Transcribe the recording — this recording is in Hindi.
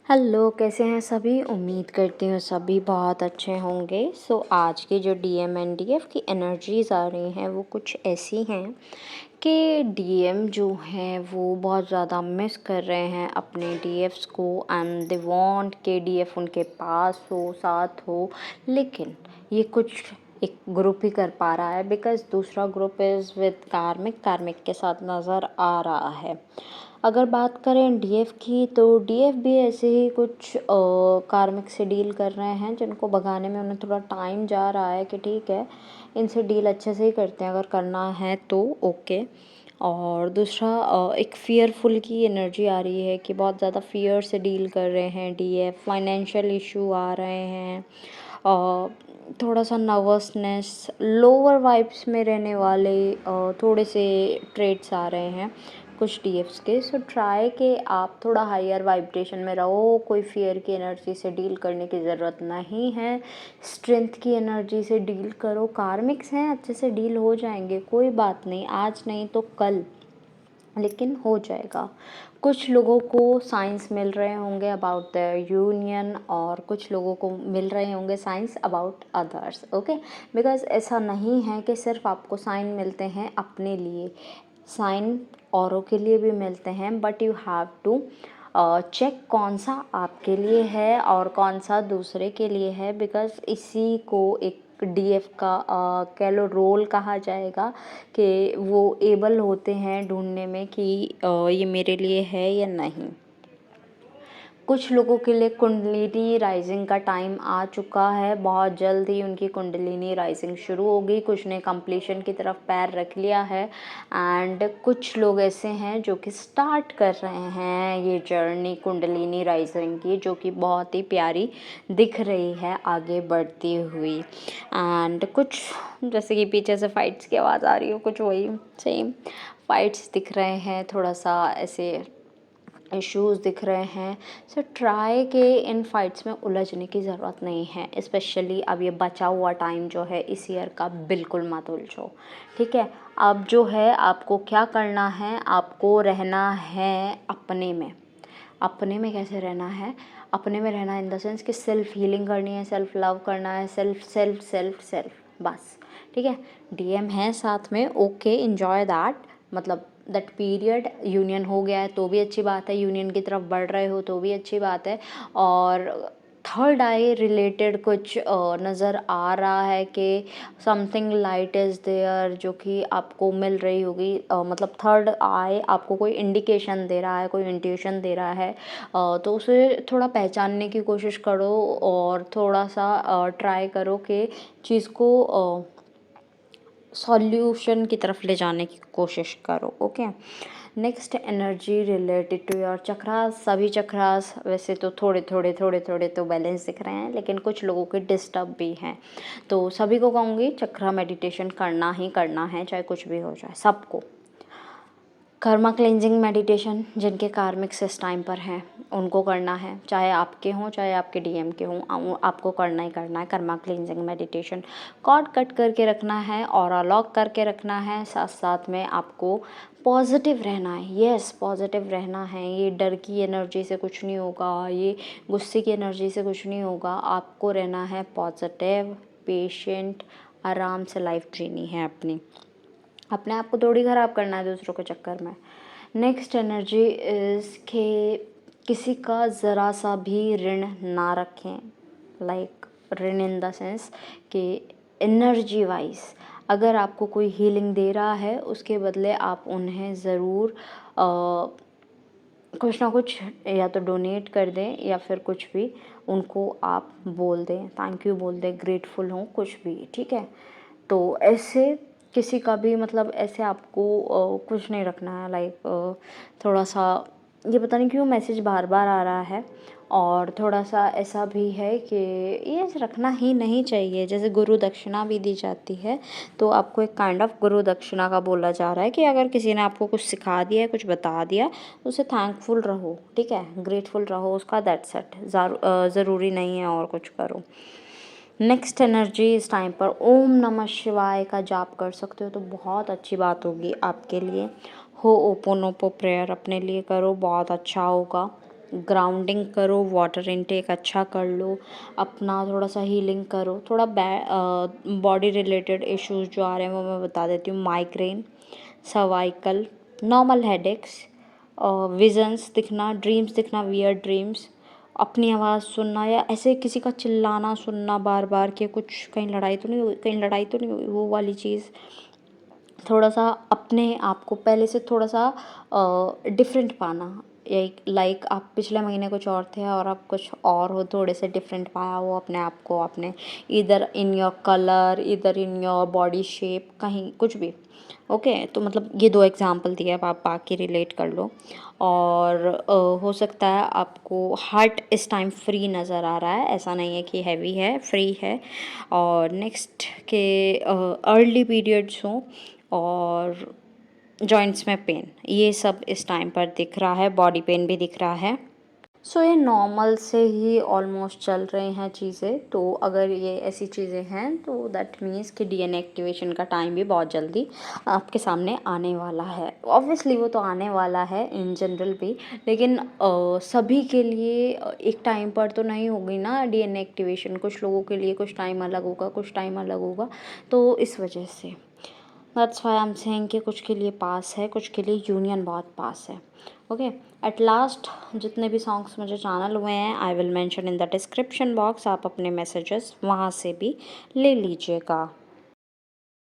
हेलो, कैसे हैं सभी? उम्मीद करती हूँ सभी बहुत अच्छे होंगे। आज की जो डीएम एंड डीएफ की एनर्जीज़ आ रही हैं वो कुछ ऐसी हैं कि डीएम जो हैं वो बहुत ज़्यादा मिस कर रहे हैं अपने डीएफ्स को एंड दे वांट के डीएफ उनके पास हो, साथ हो। लेकिन ये कुछ एक ग्रुप ही कर पा रहा है बिकॉज़ दूसरा ग्रुप इज़ विद कार्मिक के साथ नज़र आ रहा है। अगर बात करें डीएफ की तो डीएफ भी ऐसे ही कुछ कार्मिक से डील कर रहे हैं जिनको भगाने में उन्हें थोड़ा टाइम जा रहा है कि ठीक है, इनसे डील अच्छे से ही करते हैं, अगर करना है तो ओके। और दूसरा एक फ़ियरफुल की एनर्जी आ रही है कि बहुत ज़्यादा फ़ियर से डील कर रहे हैं डीएफ, फाइनेंशियल इशू आ रहे हैं। थोड़ा सा नर्वसनेस, लोअर वाइब्स में रहने वाले थोड़े से ट्रेड्स आ रहे हैं कुछ डीएफ्स के। सो ट्राई कि आप थोड़ा हायर वाइब्रेशन में रहो, कोई फियर की एनर्जी से डील करने की ज़रूरत नहीं है, स्ट्रेंथ की एनर्जी से डील करो। कार्मिक्स हैं, अच्छे से डील हो जाएंगे, कोई बात नहीं, आज नहीं तो कल, लेकिन हो जाएगा। कुछ लोगों को साइंस मिल रहे होंगे अबाउट द यूनियन और कुछ लोगों को मिल रहे होंगे science about others, okay. Because ऐसा नहीं है कि सिर्फ आपको साइन मिलते हैं अपने लिए, साइन औरों के लिए भी मिलते हैं, but you have to check कौन सा आपके लिए है और कौन सा दूसरे के लिए है। बिकॉज इसी को एक डीएफ का कह लो रोल कहा जाएगा कि वो एबल होते हैं ढूंढने में कि ये मेरे लिए है या नहीं। कुछ लोगों के लिए कुंडलिनी राइजिंग का टाइम आ चुका है, बहुत जल्द ही उनकी कुंडलिनी राइजिंग शुरू होगी। कुछ ने कंप्लीशन की तरफ पैर रख लिया है एंड कुछ लोग ऐसे हैं जो कि स्टार्ट कर रहे हैं ये जर्नी कुंडलिनी राइजिंग की, जो कि बहुत ही प्यारी दिख रही है आगे बढ़ती हुई। एंड कुछ जैसे कि पीछे से फाइट्स की आवाज़ आ रही हो, कुछ वही सेम फाइट्स दिख रहे हैं, थोड़ा सा ऐसे इश्यूज़ दिख रहे हैं। सो ट्राई के इन फाइट्स में उलझने की ज़रूरत नहीं है, स्पेशली अब ये बचा हुआ टाइम जो है इस ईयर का, बिल्कुल मत उलझो, ठीक है। अब जो है आपको क्या करना है, आपको रहना है अपने में। अपने में कैसे रहना है? अपने में रहना इन द सेंस कि सेल्फ हीलिंग करनी है, सेल्फ लव करना है, सेल्फ सेल्फ सेल्फ सेल्फ, बस, ठीक है। डीएम है साथ में, ओके, एंजॉय दैट, मतलब दैट पीरियड। यूनियन हो गया है तो भी अच्छी बात है, यूनियन की तरफ बढ़ रहे हो तो भी अच्छी बात है। और थर्ड आई रिलेटेड कुछ नज़र आ रहा है कि समथिंग लाइट इज़ देयर जो कि आपको मिल रही होगी। मतलब थर्ड आई आपको कोई इंडिकेशन दे रहा है, कोई इंट्यूशन दे रहा है, तो उसे थोड़ा पहचानने की कोशिश करो और थोड़ा सा ट्राई करो कि चीज़ को सॉल्यूशन की तरफ ले जाने की कोशिश करो, okay. Next energy related to your chakras. सभी चक्रास वैसे तो थोड़े थोड़े थोड़े थोड़े तो बैलेंस दिख रहे हैं, लेकिन कुछ लोगों के डिस्टर्ब भी हैं, तो सभी को कहूँगी चक्रा मेडिटेशन करना ही करना है, चाहे कुछ भी हो जाए, सबको। कर्मा क्लेंजिंग मेडिटेशन जिनके कार्मिक्स इस टाइम पर हैं उनको करना है, चाहे आपके हों चाहे आपके डीएम के हों, आपको करना ही करना है karma cleansing meditation. Cord cut करके रखना है और लॉक करके रखना है, साथ साथ में आपको पॉजिटिव रहना है। यस, पॉजिटिव रहना है। ये डर की एनर्जी से कुछ नहीं होगा, ये गुस्से की एनर्जी से कुछ नहीं होगा, आपको रहना है पॉजिटिव, पेशेंट, आराम से लाइफ जीनी है अपनी, अपने आप को थोड़ी ख़राब करना है दूसरों के चक्कर में। नेक्स्ट एनर्जी इज़ कि किसी का ज़रा सा भी ऋण ना रखें, लाइक ऋण इन द सेंस कि एनर्जी वाइज अगर आपको कोई हीलिंग दे रहा है उसके बदले आप उन्हें ज़रूर कुछ ना कुछ या तो डोनेट कर दें या फिर कुछ भी उनको आप बोल दें, थैंक यू बोल दें, ग्रेटफुल हों, कुछ भी, ठीक है। तो ऐसे किसी का भी मतलब ऐसे आपको कुछ नहीं रखना है, लाइक थोड़ा सा ये पता नहीं क्यों मैसेज बार बार आ रहा है। और थोड़ा सा ऐसा भी है कि ये रखना ही नहीं चाहिए। जैसे गुरु दक्षिणा भी दी जाती है, तो आपको एक काइंड ऑफ गुरु दक्षिणा का बोला जा रहा है कि अगर किसी ने आपको कुछ सिखा दिया है, कुछ बता दिया, तो उसे थैंकफुल रहो, ठीक है, ग्रेटफुल रहो उसका, दैट्स इट। ज़रूरी नहीं है और कुछ करो। नेक्स्ट एनर्जी इस टाइम पर ओम नमः शिवाय का जाप कर सकते हो तो बहुत अच्छी बात होगी आपके लिए। हो ओपोनोपो प्रेयर अपने लिए करो, बहुत अच्छा होगा। ग्राउंडिंग करो, वाटर इनटेक अच्छा कर लो, अपना थोड़ा सा हीलिंग करो। थोड़ा बॉडी रिलेटेड इश्यूज जो आ रहे हैं वो मैं बता देती हूँ। Migraine, cervical, normal headaches, visions दिखना, ड्रीम्स दिखना, वियर्ड ड्रीम्स, अपनी आवाज़ सुनना या ऐसे किसी का चिल्लाना सुनना बार बार कि कुछ कहीं लड़ाई तो नहीं हुई, कहीं लड़ाई तो नहीं हुई, वो वाली चीज़। थोड़ा सा अपने आप को पहले से थोड़ा सा डिफरेंट पाना। एक लाइक आप पिछले महीने कुछ और थे और आप कुछ और हो, थोड़े से डिफरेंट पाया हो अपने आप को आपने, इधर इन योर कलर, इधर इन योर बॉडी शेप, कहीं कुछ भी। ओके, तो मतलब ये 2 एग्ज़ाम्पल दिए, अब आप बाकी रिलेट कर लो। और हो सकता है आपको हार्ट इस टाइम फ्री नज़र आ रहा है, ऐसा नहीं है कि हैवी है, फ्री है। और नेक्स्ट के अर्ली पीरियड्स हों और जॉइंट्स में पेन, ये सब इस टाइम पर दिख रहा है, बॉडी पेन भी दिख रहा है। सो ये नॉर्मल से ही ऑलमोस्ट चल रहे हैं चीज़ें। तो अगर ये ऐसी चीज़ें हैं तो दैट मीन्स कि डीएनए एक्टिवेशन का टाइम भी बहुत जल्दी आपके सामने आने वाला है। ऑब्वियसली वो तो आने वाला है इन जनरल भी, लेकिन सभी के लिए एक टाइम पर तो नहीं होगी ना डीएनए एक्टिवेशन। कुछ लोगों के लिए कुछ टाइम अलग होगा, कुछ टाइम अलग होगा, तो इस वजह से that's why I am saying कि कुछ के लिए पास है, कुछ के लिए यूनियन बहुत पास है। ओके, एट लास्ट जितने भी सॉन्ग्स मुझे चैनल हुए हैं I will mention in the description box, आप अपने मैसेजेस वहाँ से भी ले लीजिएगा।